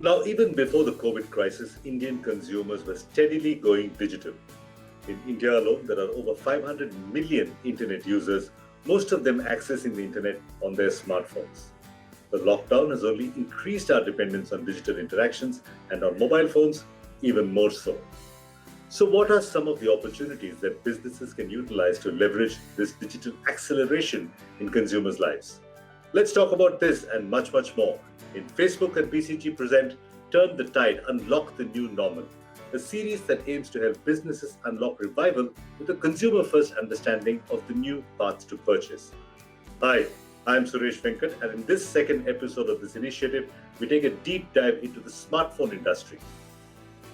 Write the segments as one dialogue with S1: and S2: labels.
S1: Now, even before the COVID crisis, Indian consumers were steadily going digital. In India alone, there are over 500 million internet users, most of them accessing the internet on their smartphones. The lockdown has only increased our dependence on digital interactions and on mobile phones even more so. So, what are some of the opportunities that businesses can utilize to leverage this digital acceleration in consumers' lives? Let's talk about this and much, much more in Facebook and BCG present Turn the Tide, Unlock the New Normal, a series that aims to help businesses unlock revival with a consumer-first understanding of the new paths to purchase. Hi, I'm Suresh Venkat, and in this second episode of this initiative, we take a deep dive into the smartphone industry.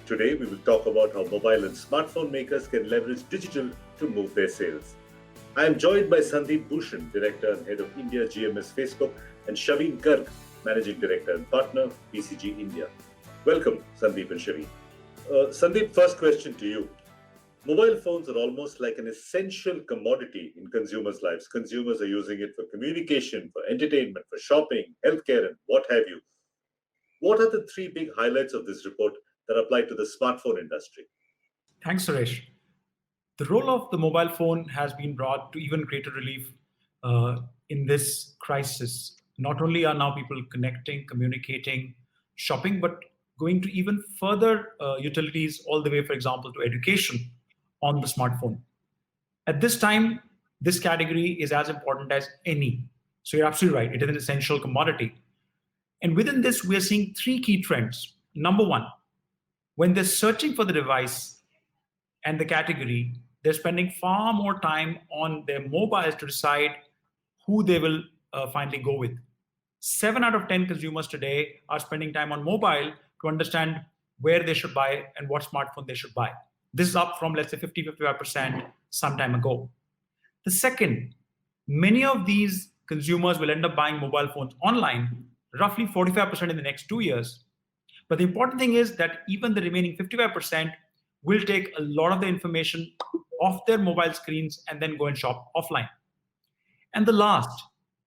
S1: Today, we will talk about how mobile and smartphone makers can leverage digital to move their sales. I am joined by Sandeep Bhushan, Director and Head of India GMS Facebook, and Shaveen Garg, Managing Director and Partner, BCG India. Welcome, Sandeep and Shaveen. Sandeep, first question to you. Mobile phones are almost like an essential commodity in consumers' lives. Consumers are using it for communication, for entertainment, for shopping, healthcare, and what have you. What are the three big highlights of this report that apply to the smartphone industry?
S2: Thanks, Suresh. The role of the mobile phone has been brought to even greater relief in this crisis. Not only are now people connecting, communicating, shopping, but going to even further utilities all the way, for example, to education on the smartphone. At this time, this category is as important as any. So you're absolutely right. It is an essential commodity. And within this, we are seeing three key trends. Number one, when they're searching for the device and the category, they're spending far more time on their mobiles to decide who they will finally go with. 7 out of 10 consumers today are spending time on mobile to understand where they should buy and what smartphone they should buy. This is up from, let's say, 50-55% some time ago. The second, many of these consumers will end up buying mobile phones online, roughly 45% in the next 2 years. But the important thing is that even the remaining 55% will take a lot of the information off their mobile screens and then go and shop offline. And the last,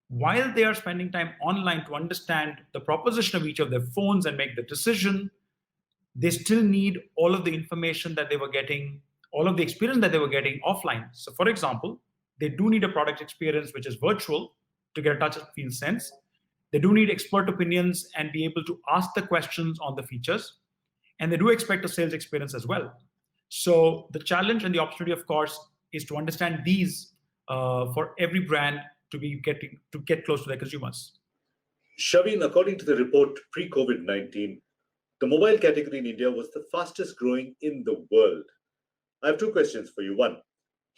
S2: while they are spending time online to understand the proposition of each of their phones and make the decision, they still need all of the information that they were getting, all of the experience that they were getting offline. So for example, they do need a product experience which is virtual to get a touch and feel sense. They do need expert opinions and be able to ask the questions on the features. And they do expect a sales experience as well. So the challenge and the opportunity, of course, is to understand these for every brand to get close to their consumers.
S1: Shaveen, according to the report pre-COVID-19, the mobile category in India was the fastest growing in the world. I have two questions for you. One,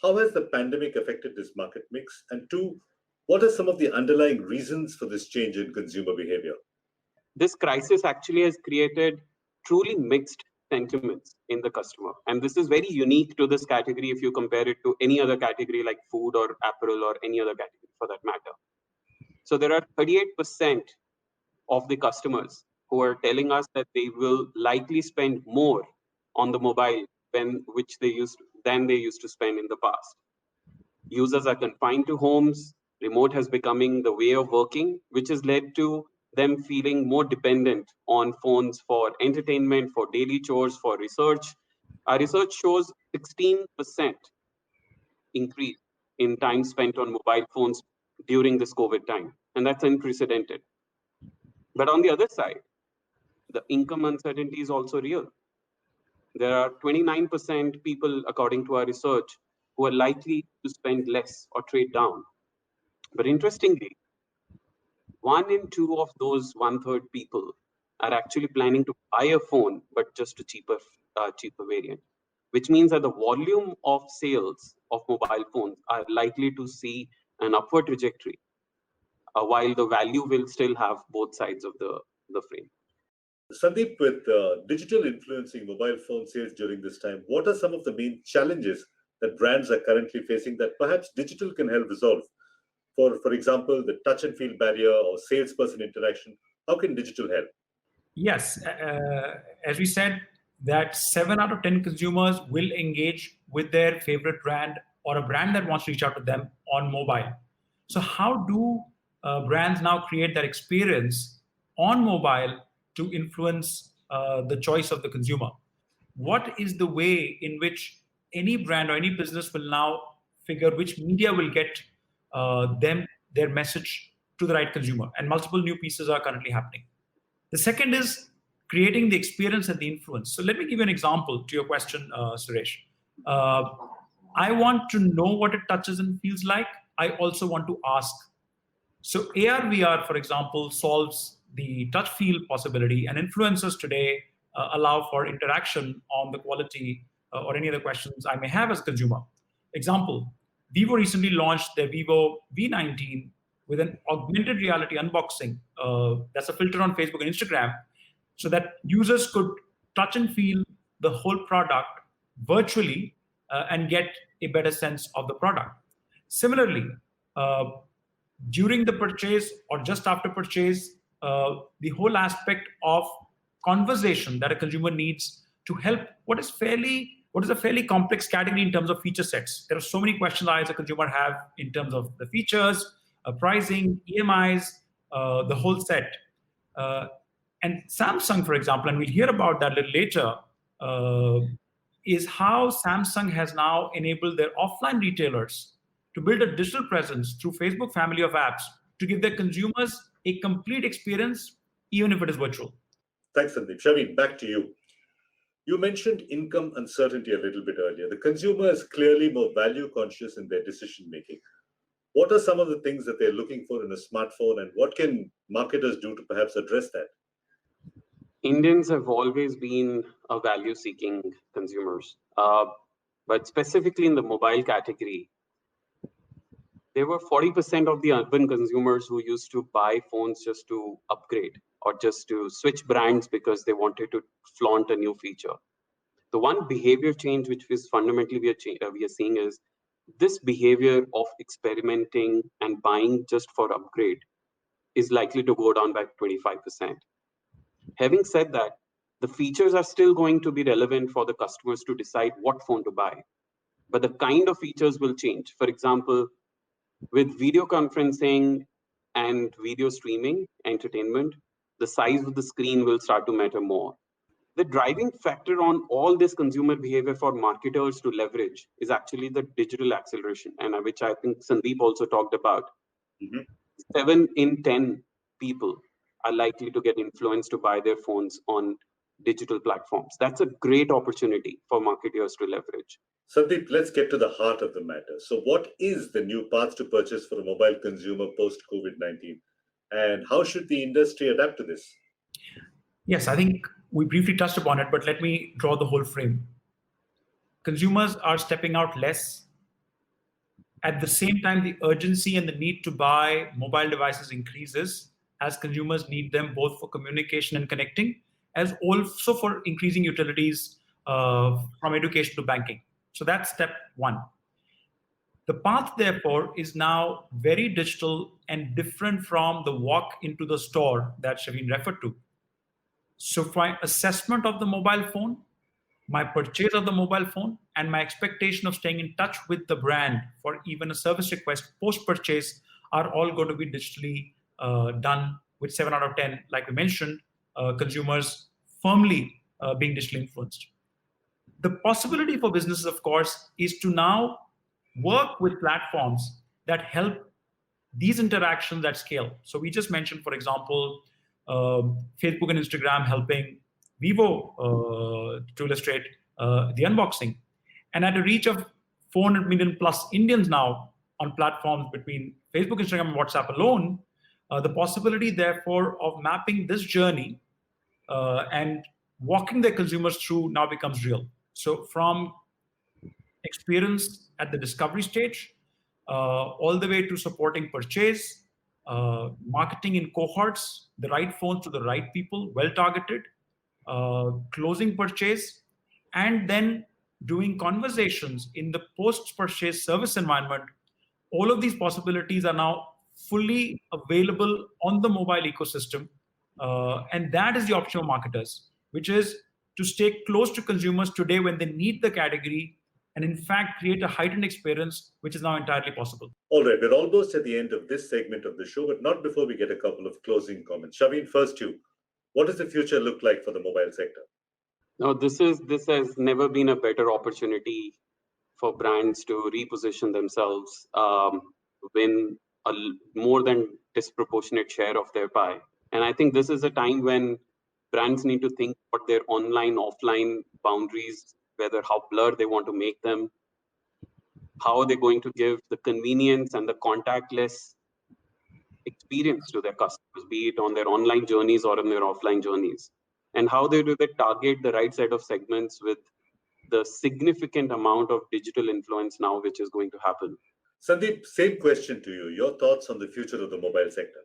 S1: how has the pandemic affected this market mix? And two, what are some of the underlying reasons for this change in consumer behavior?
S3: This crisis actually has created truly mixed sentiments in the customer. And this is very unique to this category if you compare it to any other category like food or apparel or any other category for that matter. So there are 38% of the customers who are telling us that they will likely spend more on the mobile than they used to spend in the past. Users are confined to homes. Remote has becoming the way of working, which has led to them feeling more dependent on phones for entertainment, for daily chores, for research. Our research shows 16% increase in time spent on mobile phones during this COVID time, and that's unprecedented. But on the other side, the income uncertainty is also real. There are 29% people, according to our research, who are likely to spend less or trade down. But interestingly, 1 in 2 of those 1/3 people are actually planning to buy a phone, but just a cheaper variant, which means that the volume of sales of mobile phones are likely to see an upward trajectory, while the value will still have both sides of the frame.
S1: Sandeep, with digital influencing mobile phone sales during this time, what are some of the main challenges that brands are currently facing that perhaps digital can help resolve? For example, the touch and feel barrier or salesperson interaction, how can digital help?
S2: Yes, as we said, that 7 out of 10 consumers will engage with their favorite brand or a brand that wants to reach out to them on mobile. So how do brands now create that experience on mobile to influence the choice of the consumer. What is the way in which any brand or any business will now figure which media will get their message to the right consumer? And multiple new pieces are currently happening. The second is creating the experience and the influence. So let me give you an example to your question, Suresh. I want to know what it touches and feels like. I also want to ask. So AR, VR, for example, solves the touch feel possibility, and influencers today allow for interaction on the quality or any other questions I may have as a consumer. Example, Vivo recently launched their Vivo V19 with an augmented reality unboxing. That's a filter on Facebook and Instagram, so that users could touch and feel the whole product virtually and get a better sense of the product. Similarly, during the purchase or just after purchase, the whole aspect of conversation that a consumer needs to help what is a fairly complex category in terms of feature sets. There are so many questions I as a consumer have in terms of the features, pricing, EMIs, the whole set. And Samsung, for example, and we'll hear about that a little later, is how Samsung has now enabled their offline retailers to build a digital presence through Facebook family of apps to give their consumers a complete experience, even if it is virtual.
S1: Thanks, Sandeep. Shaveen, back to you. You mentioned income uncertainty a little bit earlier. The consumer is clearly more value conscious in their decision making. What are some of the things that they're looking for in a smartphone, and what can marketers do to perhaps address that?
S3: Indians have always been a value-seeking consumers, but specifically in the mobile category, there were 40% of the urban consumers who used to buy phones just to upgrade or just to switch brands because they wanted to flaunt a new feature. The one behavior change which is fundamentally we are seeing is this behavior of experimenting and buying just for upgrade is likely to go down by 25%. Having said that, the features are still going to be relevant for the customers to decide what phone to buy, but the kind of features will change. For example, with video conferencing and video streaming, entertainment, the size of the screen will start to matter more. The driving factor on all this consumer behavior for marketers to leverage is actually the digital acceleration, and which I think Sandeep also talked about. 7 in 10 people are likely to get influenced to buy their phones on digital platforms. That's a great opportunity for marketers to leverage.
S1: Sandeep, let's get to the heart of the matter. So what is the new path to purchase for a mobile consumer post-COVID-19? And how should the industry adapt to this?
S2: Yes, I think we briefly touched upon it, but let me draw the whole frame. Consumers are stepping out less. At the same time, the urgency and the need to buy mobile devices increases as consumers need them both for communication and connecting, as also for increasing utilities from education to banking. So that's step one. The path, therefore, is now very digital and different from the walk into the store that Shaveen referred to. So for my assessment of the mobile phone, my purchase of the mobile phone, and my expectation of staying in touch with the brand for even a service request post-purchase are all going to be digitally done with 7 out of 10, like we mentioned, consumers firmly being digitally influenced. The possibility for businesses, of course, is to now work with platforms that help these interactions at scale. So we just mentioned, for example, Facebook and Instagram helping Vivo to illustrate the unboxing. And at a reach of 400 million plus Indians now on platforms between Facebook, Instagram, and WhatsApp alone, the possibility, therefore, of mapping this journey and walking their consumers through now becomes real. So from experience at the discovery stage, all the way to supporting purchase, marketing in cohorts, the right phones to the right people, well-targeted, closing purchase, and then doing conversations in the post-purchase service environment. All of these possibilities are now fully available on the mobile ecosystem. And that is the option of marketers, which is to stay close to consumers today when they need the category and in fact create a heightened experience, which is now entirely possible.
S1: All right, we're almost at the end of this segment of the show, but not before we get a couple of closing comments. Shaveen, first you. What does the future look like for the mobile sector?
S3: Now, this has never been a better opportunity for brands to reposition themselves, win a more than disproportionate share of their pie. And I think this is a time when brands need to think about their online, offline boundaries, whether how blurred they want to make them, how are they going to give the convenience and the contactless experience to their customers, be it on their online journeys or on their offline journeys, and how do they target the right set of segments with the significant amount of digital influence now which is going to happen.
S1: Sandeep, same question to you. Your thoughts on the future of the mobile sector?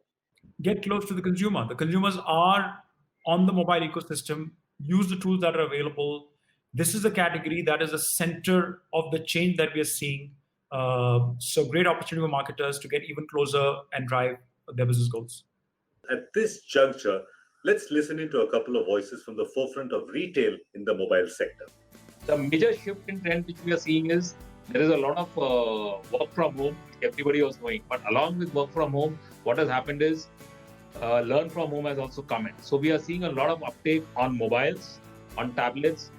S2: Get close to the consumer. The consumers are on the mobile ecosystem, use the tools that are available. This is a category that is the center of the change that we are seeing. So great opportunity for marketers to get even closer and drive their business goals.
S1: At this juncture, let's listen into a couple of voices from the forefront of retail in the mobile sector.
S4: The major shift in trend which we are seeing is there is a lot of work from home. Everybody was going, but along with work from home, what has happened is learn from home has also come in. So we are seeing a lot of uptake on mobiles, on tablets,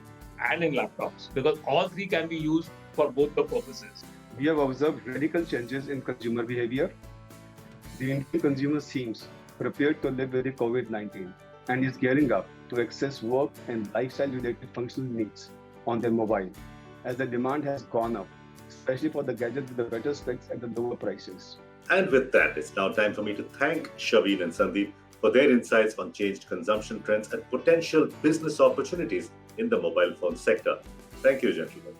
S4: and in laptops, because all three can be used for both the purposes.
S5: We have observed radical changes in consumer behavior. The Indian consumer seems prepared to live with the COVID-19 and is gearing up to access work and lifestyle-related functional needs on their mobile, as the demand has gone up, especially for the gadgets with the better specs at the lower prices.
S1: And with that, it's now time for me to thank Shaveen and Sandeep for their insights on changed consumption trends and potential business opportunities in the mobile phone sector. Thank you, gentlemen.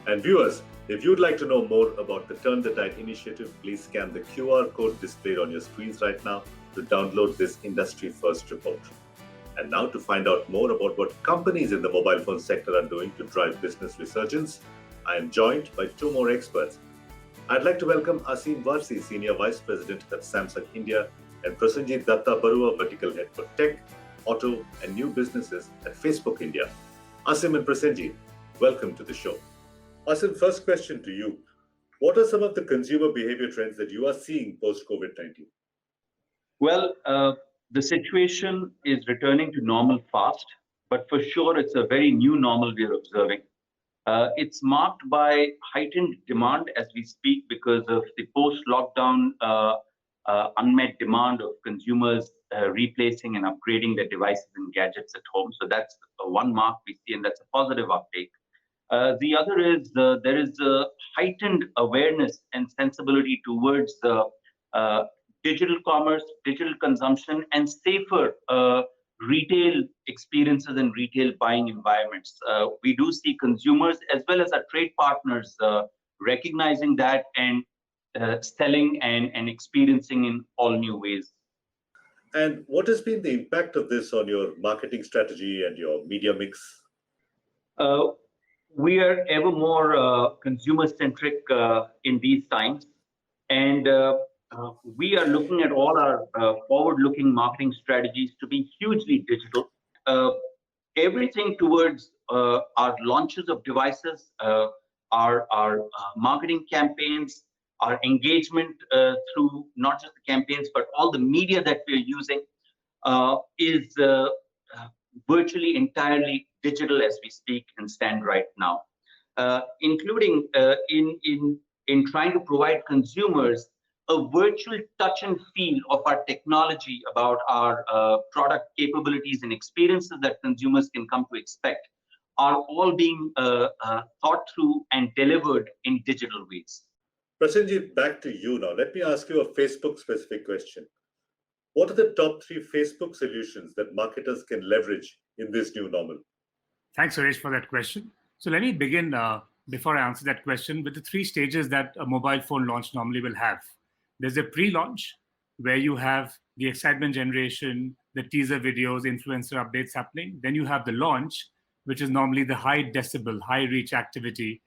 S1: And viewers, if you'd like to know more about the Turn the Tide initiative, please scan the QR code displayed on your screens right now to download this industry-first report. And now to find out more about what companies in the mobile phone sector are doing to drive business resurgence, I am joined by two more experts. I'd like to welcome Asim Varsi, Senior Vice President at Samsung India, and Prasenjit Datta Barua, Vertical Head for Tech, Auto, and New Businesses at Facebook India. Asim and Prasenjit, welcome to the show. Asim, first question to you. What are some of the consumer behavior trends that you are seeing post-COVID-19?
S6: Well, the situation is returning to normal fast, but for sure it's a very new normal we are observing. It's marked by heightened demand as we speak because of the post-lockdown unmet demand of consumers replacing and upgrading their devices and gadgets at home. So that's one mark we see, and that's a positive uptake. The other is there is a heightened awareness and sensibility towards the digital commerce, digital consumption, and safer retail experiences and retail buying environments. We do see consumers as well as our trade partners recognizing that and selling and experiencing in all new ways.
S1: And what has been the impact of this on your marketing strategy and your media mix?
S6: We are ever more consumer-centric in these times, and we are looking at all our forward-looking marketing strategies to be hugely digital. Everything towards our launches of devices, our marketing campaigns, our engagement through not just the campaigns, but all the media that we're using is virtually entirely digital as we speak and stand right now, including in trying to provide consumers a virtual touch and feel of our technology, about our product capabilities and experiences that consumers can come to expect, are all being thought through and delivered in digital ways.
S1: Prasenjit, back to you now. Let me ask you a Facebook-specific question. What are the top 3 Facebook solutions that marketers can leverage in this new normal?
S7: Thanks, Suresh, for that question. So let me begin, before I answer that question, with the 3 stages that a mobile phone launch normally will have. There's a pre-launch, where you have the excitement generation, the teaser videos, influencer updates happening. Then you have the launch, which is normally the high decibel, high reach activity,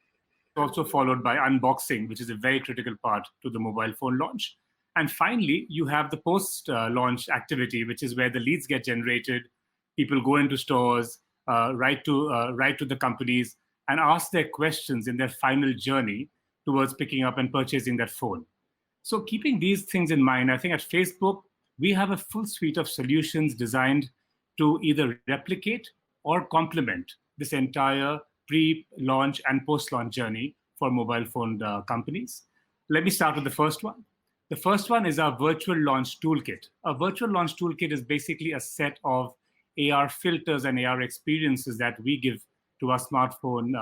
S7: also followed by unboxing, which is a very critical part to the mobile phone launch. And finally, you have the post-launch activity, which is where the leads get generated. People go into stores, write to the companies, and ask their questions in their final journey towards picking up and purchasing that phone. So keeping these things in mind, I think at Facebook, we have a full suite of solutions designed to either replicate or complement this entire pre-launch and post-launch journey for mobile phone companies. Let me start with the first one. The first one is our virtual launch toolkit. A virtual launch toolkit is basically a set of AR filters and AR experiences that we give to our smartphone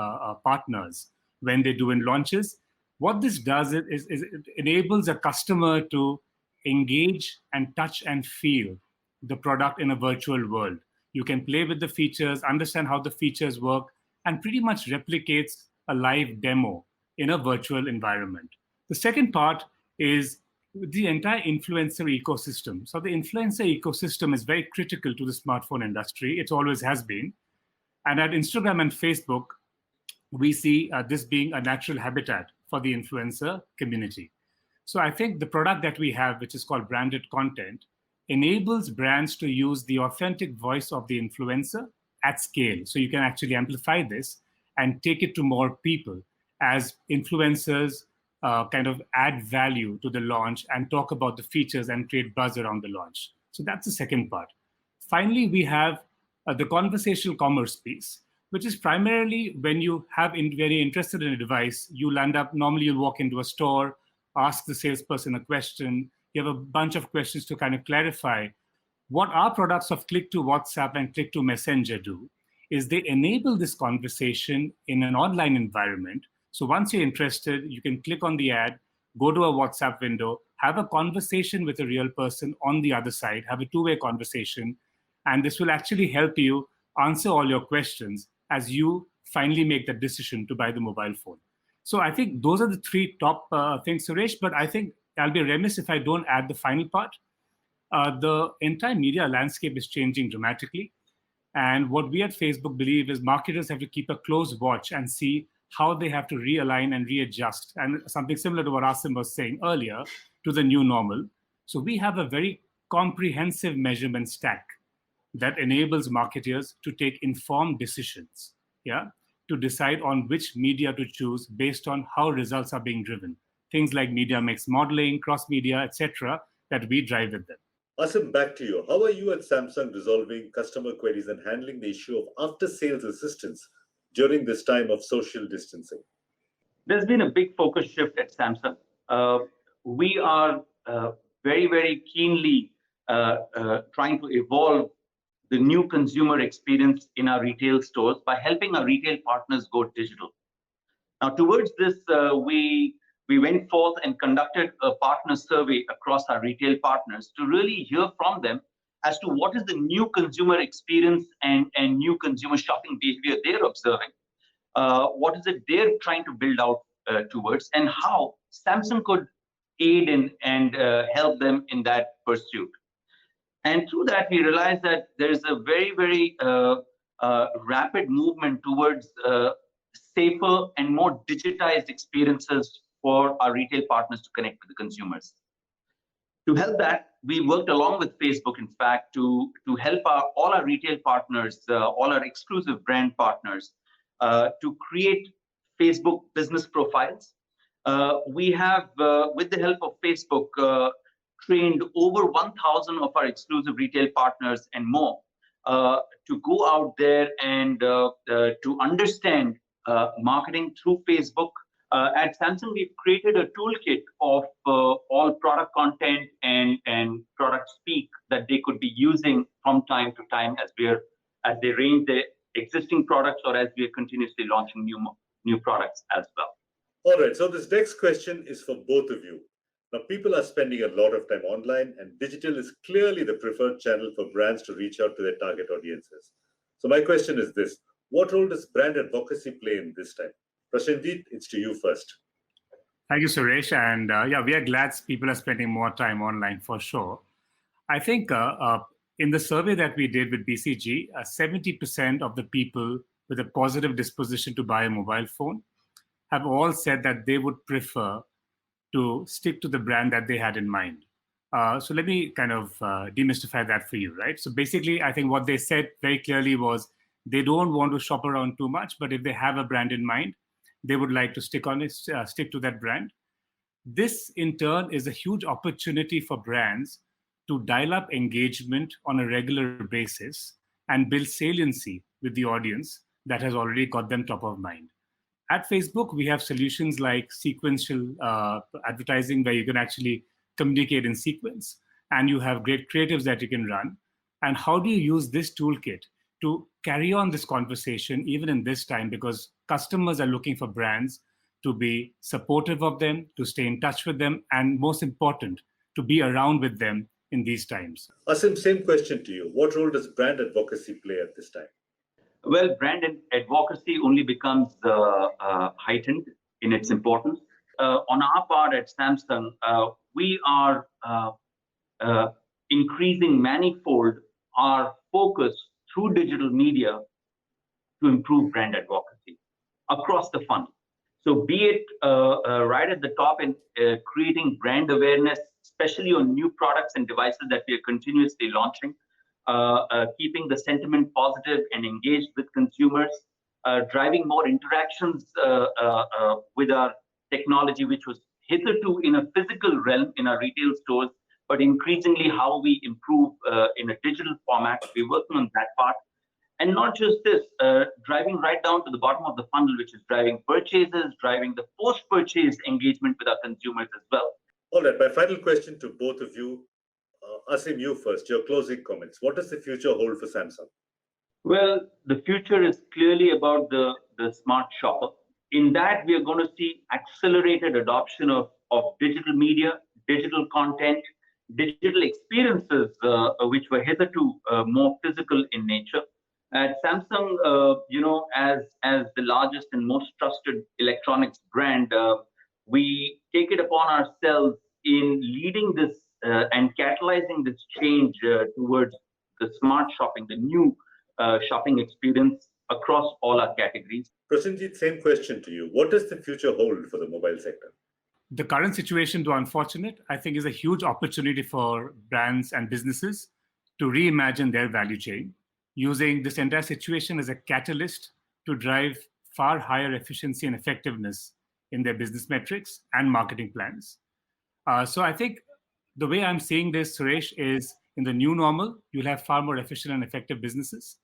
S7: partners when they do in launches. What this does is it enables a customer to engage and touch and feel the product in a virtual world. You can play with the features, understand how the features work, and pretty much replicates a live demo in a virtual environment. The second part is the entire influencer ecosystem. So the influencer ecosystem is very critical to the smartphone industry. It always has been. And at Instagram and Facebook, we see this being a natural habitat for the influencer community. So I think the product that we have, which is called branded content, enables brands to use the authentic voice of the influencer at scale. So you can actually amplify this and take it to more people as influencers kind of add value to the launch and talk about the features and create buzz around the launch. So that's the second part. Finally, we have the conversational commerce piece, which is primarily when you have very interested in a device, you'll end up, normally you'll walk into a store, ask the salesperson a question, you have a bunch of questions to kind of clarify. What our products of Click to WhatsApp and Click to Messenger do is they enable this conversation in an online environment. So once you're interested, you can click on the ad, go to a WhatsApp window, have a conversation with a real person on the other side, have a two-way conversation, and this will actually help you answer all your questions as you finally make the decision to buy the mobile phone. So I think those are the three top things, Suresh, but I think I'll be remiss if I don't add the final part. The entire media landscape is changing dramatically. And what we at Facebook believe is marketers have to keep a close watch and see how they have to realign and readjust, and something similar to what Asim was saying earlier, to the new normal. So we have a very comprehensive measurement stack that enables marketers to take informed decisions, to decide on which media to choose based on how results are being driven. Things like media mix modeling, cross-media, etc., that we drive with them.
S1: Asim, back to you. How are you at Samsung resolving customer queries and handling the issue of after-sales assistance during this time of social distancing?
S6: There's been a big focus shift at Samsung. We are very, very keenly trying to evolve the new consumer experience in our retail stores by helping our retail partners go digital. Now, towards this, we went forth and conducted a partner survey across our retail partners to really hear from them as to what is the new consumer experience and new consumer shopping behavior they're observing. What is it they're trying to build out towards, and how Samsung could aid in and help them in that pursuit. And through that, we realized that there is a very, very rapid movement towards safer and more digitized experiences for our retail partners to connect with the consumers. To help that, we worked along with Facebook, in fact, to help all our retail partners, all our exclusive brand partners, to create Facebook business profiles. We have, with the help of Facebook, trained over 1,000 of our exclusive retail partners and more to go out there and to understand marketing through Facebook. At Samsung, we've created a toolkit of all product content and product speak that they could be using from time to time as they range their existing products or as we are continuously launching new products as well.
S1: All right, so this next question is for both of you. Now, people are spending a lot of time online, and digital is clearly the preferred channel for brands to reach out to their target audiences. So my question is this: what role does brand advocacy play in this time? Prashanjit, it's to you first.
S7: Thank you, Suresh. And we are glad people are spending more time online for sure. I think in the survey that we did with BCG, 70% of the people with a positive disposition to buy a mobile phone have all said that they would prefer to stick to the brand that they had in mind. So let me kind of demystify that for you, right? So basically, I think what they said very clearly was they don't want to shop around too much, but if they have a brand in mind, they would like to stick to that brand. This, in turn, is a huge opportunity for brands to dial up engagement on a regular basis and build saliency with the audience that has already got them top of mind. At Facebook, we have solutions like sequential advertising, where you can actually communicate in sequence, and you have great creatives that you can run. And how do you use this toolkit to carry on this conversation even in this time? Because customers are looking for brands to be supportive of them, to stay in touch with them, and most important, to be around with them in these times.
S1: Asim, same question to you. What role does brand advocacy play at this time?
S6: Well, brand advocacy only becomes heightened in its importance. On our part at Samsung, we are increasing manifold our focus through digital media to improve brand advocacy across the funnel. So be it right at the top in creating brand awareness, especially on new products and devices that we are continuously launching, keeping the sentiment positive and engaged with consumers, driving more interactions with our technology, which was hitherto in a physical realm in our retail stores, but increasingly how we improve in a digital format. We're working on that part. And not just this, driving right down to the bottom of the funnel, which is driving purchases, driving the post-purchase engagement with our consumers as well.
S1: All right, my final question to both of you. Asim, you first, your closing comments. What does the future hold for Samsung?
S6: Well, the future is clearly about the smart shopper. In that, we are going to see accelerated adoption of digital media, digital content, digital experiences, which were hitherto more physical in nature. At Samsung, as the largest and most trusted electronics brand, we take it upon ourselves in leading this and catalyzing this change towards the smart shopping, the new shopping experience across all our categories.
S1: Prasenjit, same question to you. What does the future hold for the mobile sector?
S7: The current situation, though unfortunate, I think is a huge opportunity for brands and businesses to reimagine their value chain, using this entire situation as a catalyst to drive far higher efficiency and effectiveness in their business metrics and marketing plans. So I think the way I'm seeing this, Suresh, is in the new normal, you'll have far more efficient and effective businesses.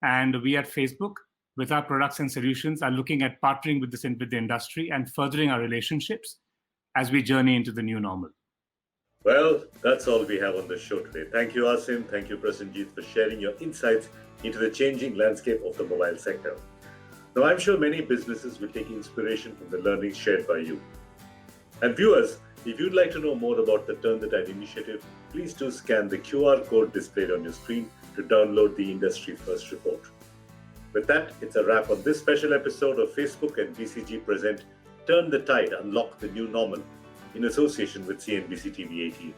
S7: And we at Facebook, with our products and solutions, are looking at partnering with the industry and furthering our relationships as we journey into the new normal.
S1: Well, that's all we have on the show today. Thank you, Asim. Thank you, Prasenjit, for sharing your insights into the changing landscape of the mobile sector. Now, I'm sure many businesses will take inspiration from the learnings shared by you. And viewers, if you'd like to know more about the Turn the Tide initiative, please do scan the QR code displayed on your screen to download the Industry First report. With that, it's a wrap on this special episode of Facebook and BCG present Turn the Tide, Unlock the New Normal, in association with CNBC TV 18.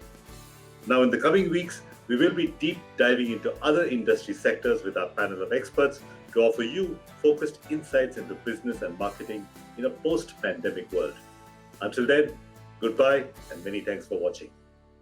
S1: Now, in the coming weeks, we will be deep diving into other industry sectors with our panel of experts to offer you focused insights into business and marketing in a post-pandemic world. Until then, goodbye and many thanks for watching.